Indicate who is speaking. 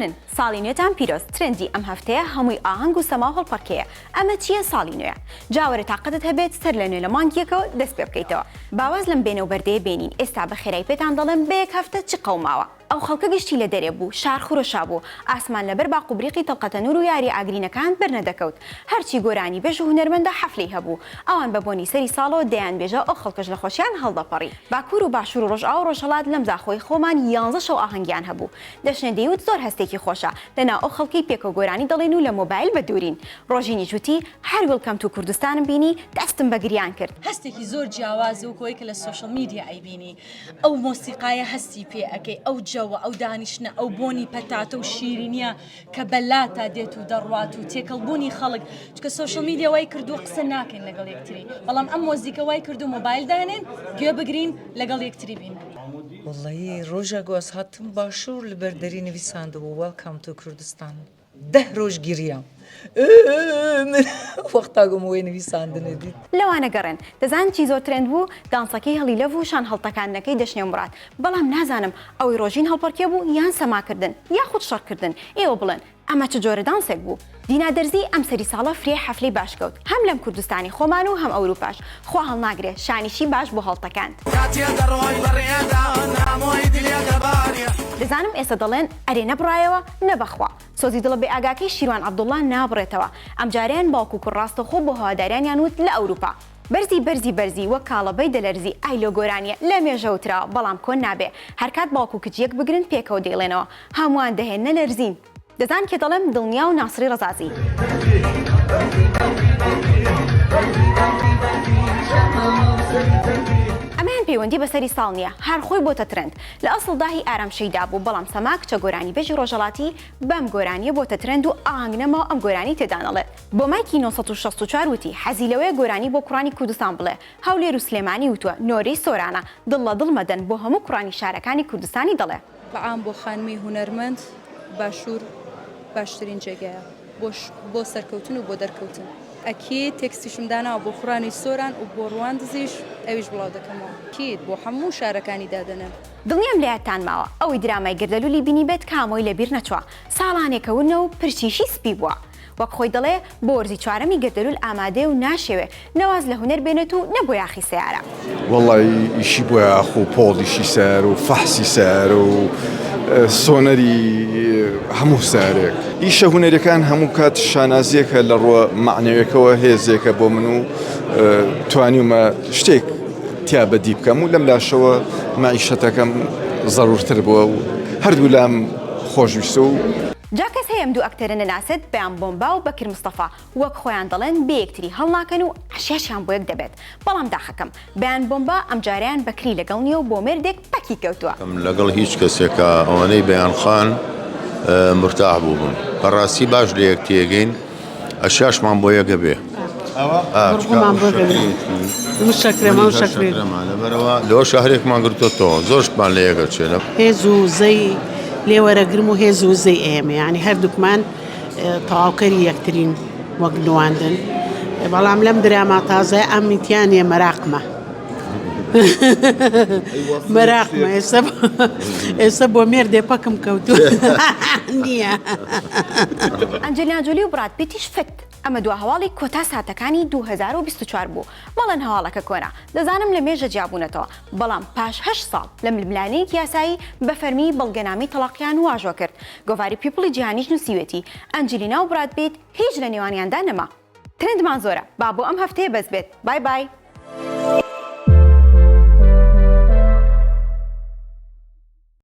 Speaker 1: بخوانن ساڵی نوێتان پیرۆز ترندی ئەم هەفتەیە هەمووی ئاهەنگ و سەما هەڵپەرکەیە ئەمە چییە ساڵی نوێ جاوەرە تااقەتت هەبێت سەر لە نوێ لە مانگیەکەوە دەست پێ بکەیتەوە باواز لەم بێنەوبەردەیە بێنین ئێستا بە خێرای پێتان دەڵێن بە یەک هەفتە چ قەوماوە ئەو خەڵکە گشتی لە دەرێ بوو شار خۆرەشا بوو ئاسمان لەبەر باق و بریقی تەڵقەتە نور و یاری ئاگرینەکان بەرنەدەکەوت هەرچی گۆرانی بێژ و هونەرمەندە حەفلەی هەبوو ئەوان بە بۆنی سەری ساڵەوە دەیان بێژە ئەو خەڵکەش لە خۆشیان هەڵدەپەڕی باکوور و باشوور و ڕۆژئاو و ڕۆژهەڵات لەم زاخۆی خۆمان 11 شەو ئاهەنگیان هەبوو دەشنە دەیوت زۆر هەستێکی خۆشە لەناو ئەو خەڵکی پێکە گۆرانی دەڵێن و لە مۆبایل بەدورین ڕۆژینی جوتی هەر وێلکەم تو کوردستانم بینی دەستم بە گریان کرد
Speaker 2: هەستێکی زۆر جیاوازە و کۆی کە لە سوشەل میدیا ئەیبینی ئەو مۆسیقایە هەستی پێ ئەەکەی ئەو جەوە ئەو دانیشتە ئەو بۆنی پەتاتە و شیرینیە کە بەلاتا دێت و دەڕوات و تێکەڵبوونی خەڵک چکە سوشەل میدیا وای کردو قسە ناکەین لەگەڵ یەکتری بەڵام ئەم مۆزیکە وای کردو مۆبایل دانێن گوێ بگرین لەگەڵ یەکتری بین
Speaker 3: والله ڕۆژە گواز هاتم باشوور لە بەردەری نویساندبوو وەلکەم تو کوردستان 10 ڕۆژ گیریام وەختاگەمەوەی نویساندنە دیت
Speaker 1: لەوانە گەڕێن دەزان چی زۆر ترند بوو دانسەکەی هەڵی لەڤ و شان هەڵتەکانەکەی دەشنێ مرات بەڵام نازانم ئەوەی ڕۆژین هەڵپەرکێ بوو یان سەماکردن یاخود شەڕکردن ئێوە بڵێن ئەمە چ جۆرە دانسێک بوو دینا دەرزی ئەم سەری ساڵە فرێ حەفلەی باشکەوت هەم لەم کوردستانی خۆمان و هەم ئەوروپاش خوا هەڵناگرێ شانیشی باش بۆ هەڵتەکان دەزانم ئێستا دەڵێن ئەرێ نەبڕایەوە نەبەخوا سۆزی دڵە بێ ئاگاکەی شیروان عەبدوڵڵا نابڕێتەوە ئەم جاریان باوکو کوڕاستەخۆ بۆ هەواداریانیان وت لە ئەوروپا بەرزی وەک کاڵەبەی دەلەرزی ئایلۆ گۆرانیە لە مێژەوتراوە بەڵام کۆن نابێ هەرکات باوکو کچیەک بگرن پێکەوە دێڵێنەوە هەمووان دەهێنە لەرزین دەزان کێ دەڵێم دڵنیا و ناسری ڕەزازی ئەمەیان پەیوەندی بەسەری ساڵ نییە هەر خۆی بۆتە ترند لە ئەسڵداهی ئارامشەیدا بوو بەڵام سەما کچە گۆرانی بێژی ڕۆژەڵاتی بەم گۆرانیە بۆتە ترند و ئاهەنگنەمەوە ئەم گۆرانی تێدانەڵێت بۆ مایکی 964 وتی حەزی لەوەیە گۆرانی بۆ کوڕانی کوردستان بڵێ هەولێر و سلێمانی وتووە نۆرەی سۆرانە دڵ لە دڵ مەدەن بۆ هەموو کوڕانی شارەکانی کوردستانی دەڵێ
Speaker 4: بەعام بۆ خانمی هونەرمەند باشوور باشترین جێگایە بۆ سەرکەوتن و بۆ دەرکەوتن ئەکی تێکستیشم داناوە بۆ خوڕانی سۆران و بۆ ڕوان دزیش ئەویش بڵاو دەکەمەوە کیت بۆ هەموو شارەکانی دادەنێن
Speaker 1: دڵنیام لەیەتان ماوە ئەوەی درامای گردەلولی بینی بێت کامۆی لەبیر نەچوە ساڵانێکەونە و پرچیشی سپی بووە وەک خۆی دەڵێ بۆ وەرزی چوارەمی گردەلول ئامادێ و ناشێوێ نەواز لە هونەر بێنێت و نەبۆ یاخی سیارە
Speaker 5: والله ئیشی بۆ یاخ و پۆڵیشی سەر و فەحسی سەر و سۆنەری هەموو سارێک ئیشە هونەرەکان هەموو کات شانازیەکە لە ڕوە معنەوەکەوە هێزێکە بۆ من و توانیمە شتێک تیا بەدی بکەم و لەم لاشەوە مەعیشەتەکەم زەڕورتر بووە و هەردوو لام خۆشویستە و
Speaker 1: جا کەس هەیەم دوو ئەکتەرە نەناسێت بەیان بۆمبا و بەکر مستەفا وەک خۆیان دەڵێن بە یەکتری هەڵناکەن و عەشیاشیان بۆ یەک دەبێت بەڵام داخەکەم بەیان بۆمبا ئەم جاریان بەکری لەگەڵ نییە و بۆ مێردێک پەکی کەوتووە
Speaker 6: لەگەڵ هیچ کەسێکە ئەوانەی بەیان خان مرتاح بوو بوون بەڕاستی باش لە یەک تێگەین ئەشیاشمان بۆ یەکە بێ لەوە شارێکمان گرتوتەوە زۆرشمان لە یەکە چێنە
Speaker 7: هێز و زەی لێوەرەگرم و هێز و زەی ئێمە یعنی هەردووکمان تەواوکەری یەکترین وەک نواندن بەڵام لەم دراما تازای ئەمیتیانێ مەراقمە مەراقمە ئێستا بۆ مێردێ پەکم کەوتووە نییە
Speaker 1: ئەنجلینا جۆلی و براد پیتیش فت ئەمە دو هەواڵی کۆتا ساتەکانی 2024 بوو مەڵەن هەواڵەکە کۆنا دەزانم لە مێژە جیابوونەتەوە بەڵام پاش 8 ساڵ لە ململانەیەکی یاسایی بە فەرمی بەڵگەنامەی تەلاقیان واژۆ کرد گۆڤاری پیپڵی جیهانیش نووسیوێتی ئەنجلینا و براد پیت هیچ لە نێوانیاندا نەما ترندمان زۆرە با بۆ ئەم هەفتەیە بەس بێت بای